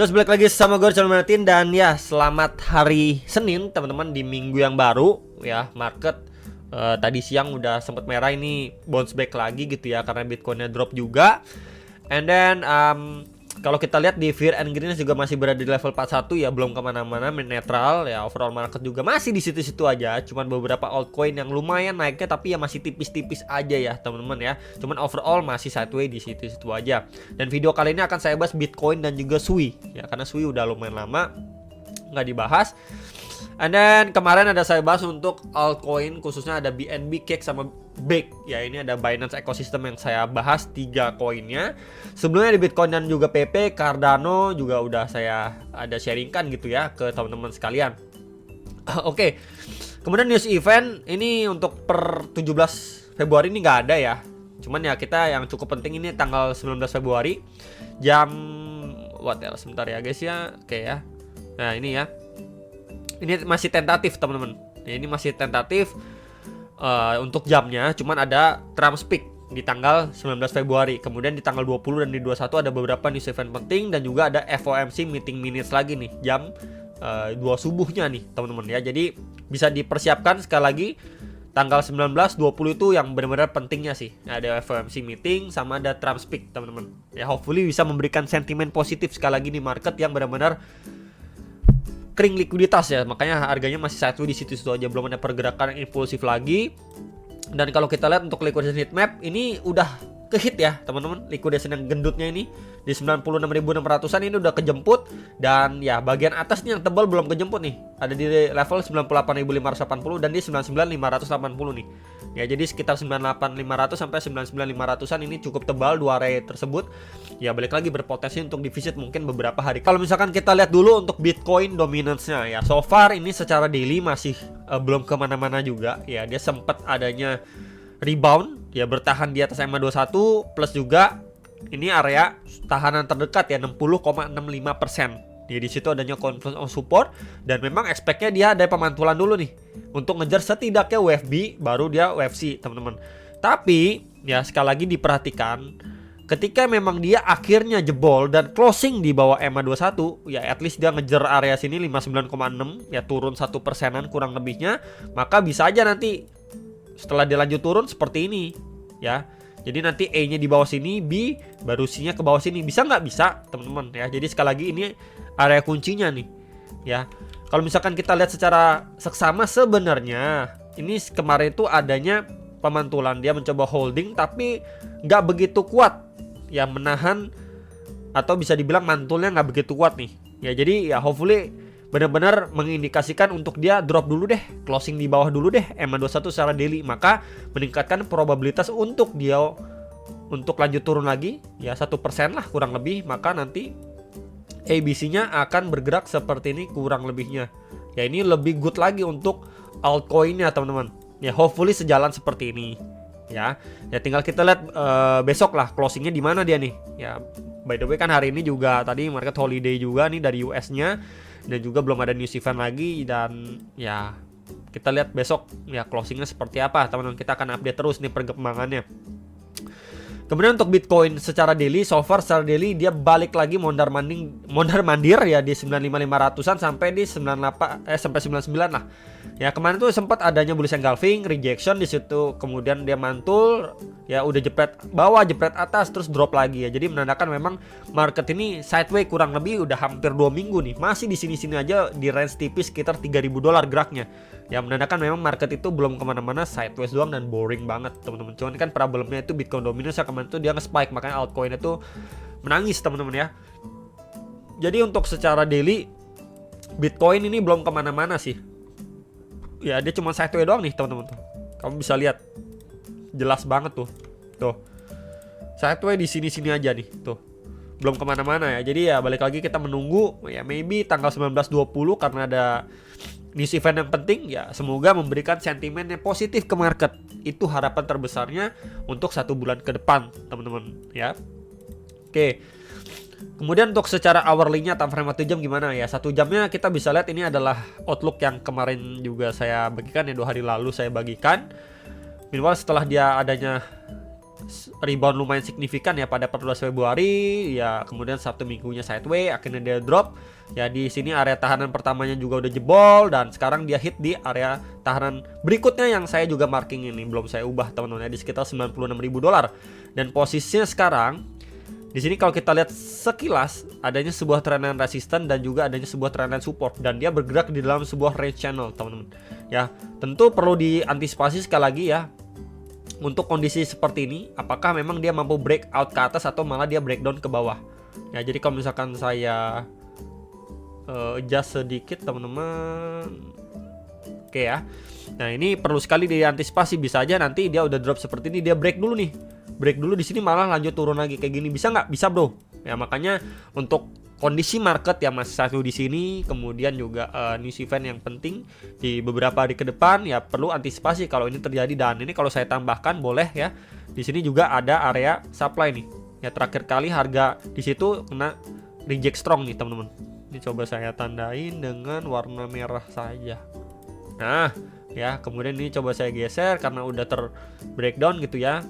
Terus balik lagi sama gue Channel Martin. Dan ya selamat hari Senin teman-teman di minggu yang baru. Ya market tadi siang udah sempet merah, ini bounce back lagi gitu ya karena Bitcoinnya drop juga. And then kalau kita lihat di Fear and Greenness juga masih berada di level 41 ya, belum kemana-mana, netral ya. Overall market juga masih di situ-situ aja. Cuman beberapa altcoin yang lumayan naiknya, tapi ya masih tipis-tipis aja ya teman-teman ya. Cuman overall masih sideways di situ-situ aja. Dan video kali ini akan saya bahas Bitcoin dan juga Sui ya, karena Sui udah lumayan lama nggak dibahas. And then kemarin ada saya bahas untuk altcoin, khususnya ada BNB, Cake sama Bake. Ya ini ada Binance Ecosystem yang saya bahas 3 koinnya. Sebelumnya di Bitcoin dan juga PP, Cardano juga udah saya ada sharingkan gitu ya ke teman-teman sekalian. Oke. Kemudian news event ini untuk per 17 Februari ini nggak ada ya. Cuman ya kita yang cukup penting ini tanggal 19 Februari jam sebentar ya guys ya. Oke ya. Nah ini ya. Ini masih tentatif teman-teman. Ya, ini masih tentatif untuk jamnya. Cuman ada Trump Speak di tanggal 19 Februari. Kemudian di tanggal 20 dan di 21 ada beberapa news event penting. Dan juga ada FOMC meeting minutes lagi nih, jam 2 subuhnya nih teman-teman ya. Jadi bisa dipersiapkan sekali lagi. Tanggal 19, 20 itu yang benar-benar pentingnya sih. Ada FOMC meeting sama ada Trump Speak teman-teman. Ya hopefully bisa memberikan sentimen positif sekali lagi di market yang benar-benar kering likuiditas ya, makanya harganya masih sideways di situ-situ aja, belum ada pergerakan yang impulsif lagi. Dan kalau kita lihat untuk liquidation heatmap ini udah kehit ya teman-teman, liquidation yang gendutnya ini di 96.600-an ini udah kejemput. Dan ya bagian atas nih yang tebal belum kejemput nih, ada di level 98.580 dan di 99.580 nih ya. Jadi sekitar 98.500 sampai 99.500-an ini cukup tebal dua area tersebut ya. Balik lagi berpotensi untuk divisit mungkin beberapa hari. Kalau misalkan kita lihat dulu untuk Bitcoin dominance-nya ya, so far ini secara daily masih belum kemana-mana juga ya. Dia sempat adanya rebound ya, bertahan di atas EMA21 plus juga ini area tahanan terdekat ya 60,65%. Di situ adanya confluence of support dan memang expect-nya dia ada pemantulan dulu nih untuk ngejar setidaknya WFB baru dia UFC teman-teman. Tapi ya sekali lagi diperhatikan, ketika memang dia akhirnya jebol dan closing di bawah EMA21 ya, at least dia ngejar area sini 59,6 ya, turun 1%-an kurang lebihnya, maka bisa aja nanti setelah dia lanjut turun seperti ini ya. Jadi nanti E-nya di bawah sini, B baru C-nya ke bawah sini. Bisa nggak? Bisa teman-teman ya. Jadi sekali lagi ini area kuncinya nih ya. Kalau misalkan kita lihat secara seksama, sebenarnya ini kemarin itu adanya pemantulan, dia mencoba holding tapi nggak begitu kuat ya, menahan atau bisa dibilang mantulnya nggak begitu kuat nih ya. Jadi ya hopefully benar-benar mengindikasikan untuk dia drop dulu deh, closing di bawah dulu deh EMA21 secara daily, maka meningkatkan probabilitas untuk dia untuk lanjut turun lagi ya 1% lah kurang lebih. Maka nanti ABC-nya akan bergerak seperti ini kurang lebihnya ya. Ini lebih good lagi untuk altcoin-nya teman-teman ya, hopefully sejalan seperti ini ya. Ya tinggal kita lihat besok lah closingnya di mana dia nih ya. By the way kan hari ini juga tadi market holiday juga nih dari US-nya, dan juga belum ada news event lagi. Dan ya kita lihat besok ya closingnya seperti apa teman-teman. Kita akan update terus nih perkembangannya. Kemudian untuk Bitcoin secara daily, so far secara daily dia balik lagi mondar mandir ya di 95.500-an sampai di 98 sampai 99 lah. Ya kemarin tuh sempat adanya bullish engulfing, rejection di situ, kemudian dia mantul ya, udah jepret bawah, jepret atas, terus drop lagi ya. Jadi menandakan memang market ini sideways kurang lebih udah hampir 2 minggu nih. Masih di sini-sini aja di range tipis sekitar $3.000 geraknya. Ya menandakan memang market itu belum kemana-mana, sideways doang dan boring banget teman-teman. Cuman kan problemnya itu Bitcoin dominance kemarin itu dia nge-spike, makanya altcoin itu menangis teman-teman ya. Jadi untuk secara daily Bitcoin ini belum kemana-mana sih ya, dia cuma sideways doang nih teman-teman tuh. Kamu bisa lihat jelas banget tuh sideways di sini-sini aja nih tuh, belum kemana-mana ya. Jadi ya balik lagi kita menunggu ya, maybe tanggal 19-20 karena ada news event yang penting ya. Semoga memberikan sentimen yang positif ke market. Itu harapan terbesarnya untuk 1 bulan ke depan teman-teman ya. Oke. Kemudian untuk secara hourly-nya, time frame 1 jam gimana ya. 1 jamnya kita bisa lihat ini adalah outlook yang kemarin juga saya bagikan ya, 2 hari lalu saya bagikan. Minimal setelah dia adanya rebound lumayan signifikan ya pada 14 Februari ya, kemudian Sabtu Minggunya sideways, akhirnya dia drop ya. Di sini area tahanan pertamanya juga udah jebol dan sekarang dia hit di area tahanan berikutnya yang saya juga marking ini belum saya ubah teman-teman ya, di sekitar $96.000. Dan posisinya sekarang di sini kalau kita lihat sekilas adanya sebuah trendline resisten dan juga adanya sebuah trendline support, dan dia bergerak di dalam sebuah range channel teman-teman ya. Tentu perlu diantisipasi sekali lagi ya untuk kondisi seperti ini, apakah memang dia mampu breakout ke atas atau malah dia breakdown ke bawah ya. Jadi kalau misalkan saya adjust sedikit teman-teman, oke ya. Nah ini perlu sekali diantisipasi, bisa aja nanti dia udah drop seperti ini, dia break dulu nih, break dulu di sini malah lanjut turun lagi kayak gini, bisa nggak? Bisa bro ya. Makanya untuk kondisi market yang masih satu di sini, kemudian juga news event yang penting di beberapa hari ke depan ya, perlu antisipasi kalau ini terjadi. Dan ini kalau saya tambahkan boleh ya, di sini juga ada area supply nih ya. Terakhir kali harga di situ kena reject strong nih teman-teman. Ini coba saya tandain dengan warna merah saja. Nah ya, kemudian ini coba saya geser karena udah ter breakdown gitu ya.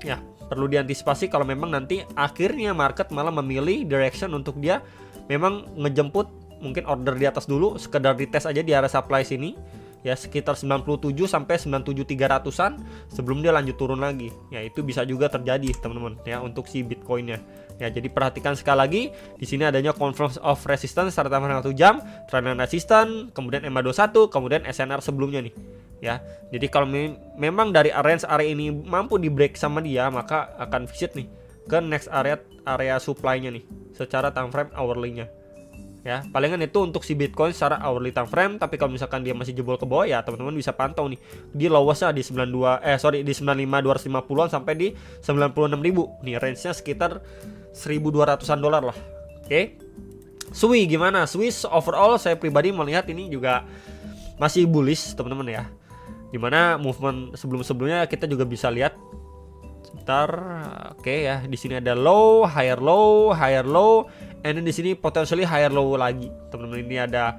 Ya perlu diantisipasi kalau memang nanti akhirnya market malah memilih direction untuk dia memang ngejemput mungkin order di atas dulu, sekedar dites aja di area supply sini ya, sekitar 97 sampai 97.300-an sebelum dia lanjut turun lagi ya. Itu bisa juga terjadi teman-teman ya untuk si Bitcoinnya ya. Jadi perhatikan sekali lagi di sini adanya confluence of resistance secara time frame 1 jam, trendline resistance, kemudian EMA21, kemudian SNR sebelumnya nih ya. Jadi kalau memang dari range area ini mampu di break sama dia, maka akan visit nih ke next area supply-nya nih secara time frame hourly-nya ya. Palingan itu untuk si Bitcoin secara hourly time frame. Tapi kalau misalkan dia masih jebol ke bawah ya, teman-teman bisa pantau nih di lowestnya di 95.250-an sampai di 96.000 nih, range-nya sekitar $1.200-an lah. Oke. SWI gimana? SWI overall saya pribadi melihat ini juga masih bullish teman-teman ya. Dimana movement sebelum-sebelumnya kita juga bisa lihat sebentar. Oke ya, di sini ada low, higher low, and then di sini potentially higher low lagi. Teman-teman ini ada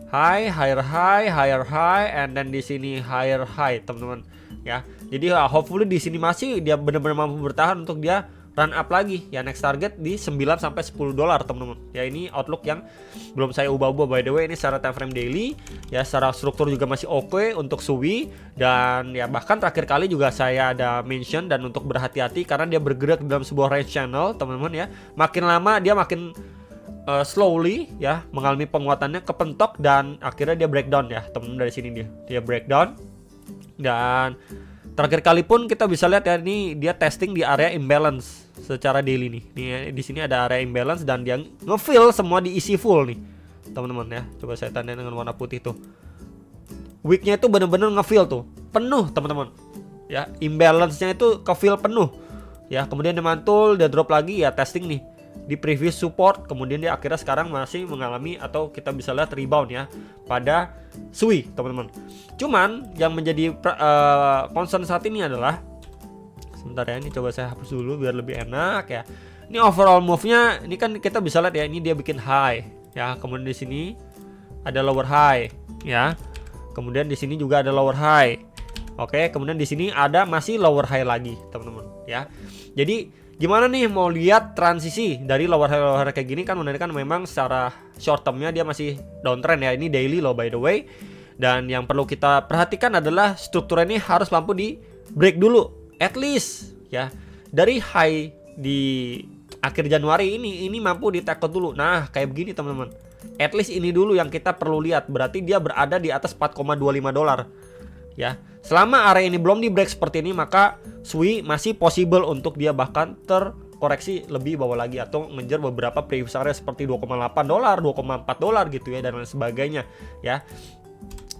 high, higher high, and then di sini higher high, teman-teman ya. Jadi hopefully di sini masih dia benar-benar mampu bertahan untuk dia run up lagi ya. Next target di 9 sampai $10 teman-teman ya. Ini outlook yang belum saya ubah-ubah by the way. Ini secara time frame daily ya, secara struktur juga masih oke untuk SWI. Dan ya bahkan terakhir kali juga saya ada mention dan untuk berhati-hati karena dia bergerak dalam sebuah range channel teman-teman ya. Makin lama dia makin slowly ya mengalami penguatannya, kepentok dan akhirnya dia breakdown ya teman-teman. Dari sini dia breakdown. Dan terakhir kali pun kita bisa lihat ya, ini dia testing di area imbalance secara daily nih. Nih di sini ada area imbalance dan dia ngefill semua diisi full nih, teman-teman ya. Coba saya tandain dengan warna putih tuh. Weeknya itu bener-bener ngefill tuh, penuh teman-teman. Ya, imbalance-nya itu kefill penuh. Ya, kemudian dia mantul, dia drop lagi ya, testing nih di previous support, kemudian dia akhirnya sekarang masih mengalami atau kita bisa lihat rebound ya pada SWI teman-teman. Cuman yang menjadi concern saat ini adalah, sebentar ya, ini coba saya hapus dulu biar lebih enak ya. Ini overall move-nya, ini kan kita bisa lihat ya, ini dia bikin high ya, kemudian di sini ada lower high ya, kemudian di sini juga ada lower high. Oke, kemudian di sini ada masih lower high lagi teman-teman ya. Jadi gimana nih mau lihat transisi dari lower high kayak gini kan menandakan memang secara short termnya dia masih downtrend ya. Ini daily low by the way. Dan yang perlu kita perhatikan adalah struktur ini harus mampu di break dulu at least ya. Dari high di akhir Januari ini mampu di take out dulu. Nah kayak begini teman-teman, at least ini dulu yang kita perlu lihat. Berarti dia berada di atas $4,25 ya. Selama area ini belum di break seperti ini, maka SWI masih possible untuk dia bahkan terkoreksi lebih bawah lagi atau ngejar beberapa previous area seperti $2,8, $2,4 gitu ya, dan lain sebagainya ya.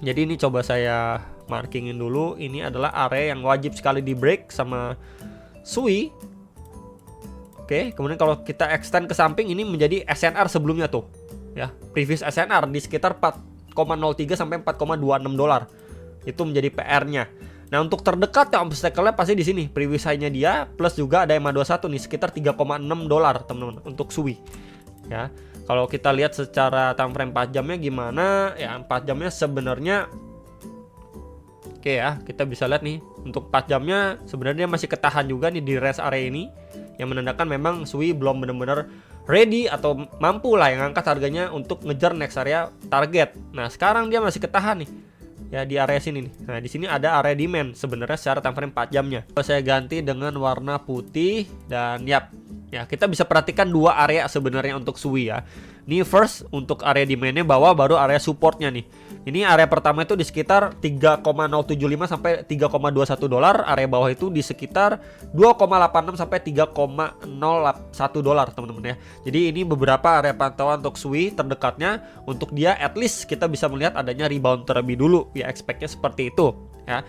Jadi ini coba saya markingin dulu. Ini adalah area yang wajib sekali di break sama SWI. Oke, kemudian kalau kita extend ke samping, ini menjadi SNR sebelumnya tuh ya, previous SNR di sekitar 4,03 sampai $4,26. Itu menjadi PR-nya. Nah, untuk terdekat ya obstacle-nya pasti di sini. Previous high-nya dia plus juga ada EMA21 nih sekitar $3,6 teman-teman untuk SWI. Ya. Kalau kita lihat secara time frame 4 jamnya gimana? Ya 4 jamnya sebenarnya oke Oke ya, kita bisa lihat nih untuk 4 jamnya sebenarnya masih ketahan juga nih di rest area ini, yang menandakan memang Sui belum benar-benar ready atau mampu lah yang angkat harganya untuk ngejar next area target. Nah, sekarang dia masih ketahan nih. Ya di area sini nih. Nah, di sini ada area demand sebenarnya secara time frame 4 jamnya. Saya ganti dengan warna putih dan yap. Ya, kita bisa perhatikan dua area sebenarnya untuk Sui ya. Ini first untuk area demand-nya bawah, baru area support-nya nih. Ini area pertama itu di sekitar 3,075 sampai 3,21 dolar, area bawah itu di sekitar 2,86 sampai 3,01 dolar, teman-teman ya. Jadi ini beberapa area pantauan untuk Sui terdekatnya, untuk dia at least kita bisa melihat adanya rebound terlebih dulu ya, expect-nya seperti itu ya.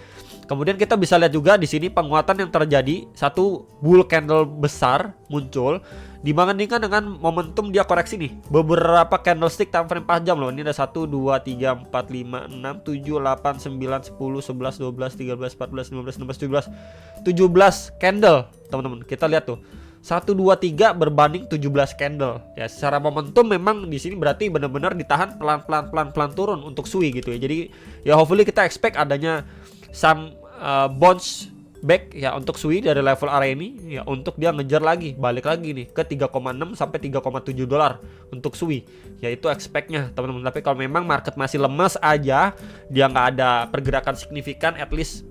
Kemudian kita bisa lihat juga di sini penguatan yang terjadi, satu bull candle besar muncul dibandingkan dengan momentum dia koreksi nih. Beberapa candlestick time frame 4 jam loh. Ini ada 1 2 3 4 5 6 7 8 9 10 11 12 13 14 15 16 17 candle, teman-teman. Kita lihat tuh. 1 2 3 berbanding 17 candle. Ya, secara momentum memang di sini berarti benar-benar ditahan pelan-pelan turun untuk Sui gitu ya. Jadi ya hopefully kita expect adanya some bounce back ya untuk Sui dari level area ini ya, untuk dia ngejar lagi, balik lagi nih ke 3,6 sampai 3,7 dolar untuk Sui. Ya itu expect-nya, teman-teman. Tapi kalau memang market masih lemes aja, dia nggak ada pergerakan signifikan at least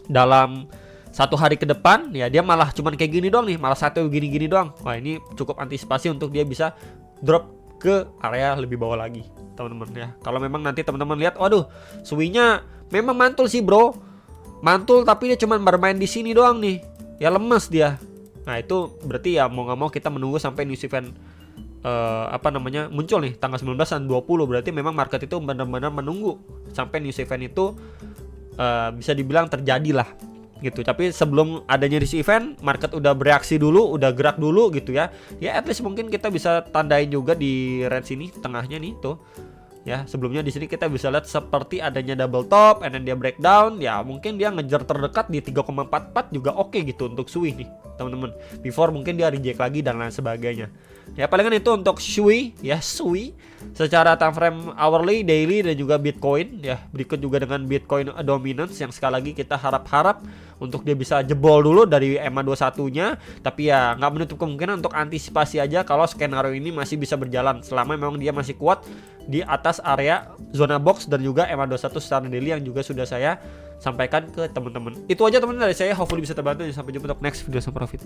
dalam 1 hari ke depan, ya dia malah cuman kayak gini doang nih, malah satu gini-gini doang. Wah, ini cukup antisipasi untuk dia bisa drop ke area lebih bawah lagi, teman-teman ya. Kalau memang nanti teman-teman lihat, waduh, Sui-nya memang mantul sih, bro. Mantul tapi dia cuma bermain di sini doang nih. Ya lemes dia. Nah, itu berarti ya mau nggak mau kita menunggu sampai news event muncul nih tanggal 19 dan 20. Berarti memang market itu benar-benar menunggu sampai news event itu bisa dibilang terjadi lah gitu. Tapi sebelum adanya news event, market udah bereaksi dulu, udah gerak dulu gitu ya. Ya at least mungkin kita bisa tandain juga di range ini tengahnya nih tuh. Ya, sebelumnya di sini kita bisa lihat seperti adanya double top, and then dia breakdown. Ya, mungkin dia ngejar terdekat di 3,44 juga oke gitu untuk Sui nih, teman-teman. Before mungkin dia reject lagi dan lain sebagainya. Ya, palingan itu untuk Sui ya, Sui secara time frame hourly, daily dan juga Bitcoin ya. Berikut juga dengan Bitcoin dominance yang sekali lagi kita harap-harap untuk dia bisa jebol dulu dari EMA 21-nya, tapi ya nggak menutup kemungkinan untuk antisipasi aja kalau skenario ini masih bisa berjalan selama memang dia masih kuat di atas area zona box dan juga EMA 21 secara daily yang juga sudah saya sampaikan ke teman-teman. Itu aja teman-teman dari saya, hopefully bisa terbantu. Sampai jumpa untuk next video, sama profit.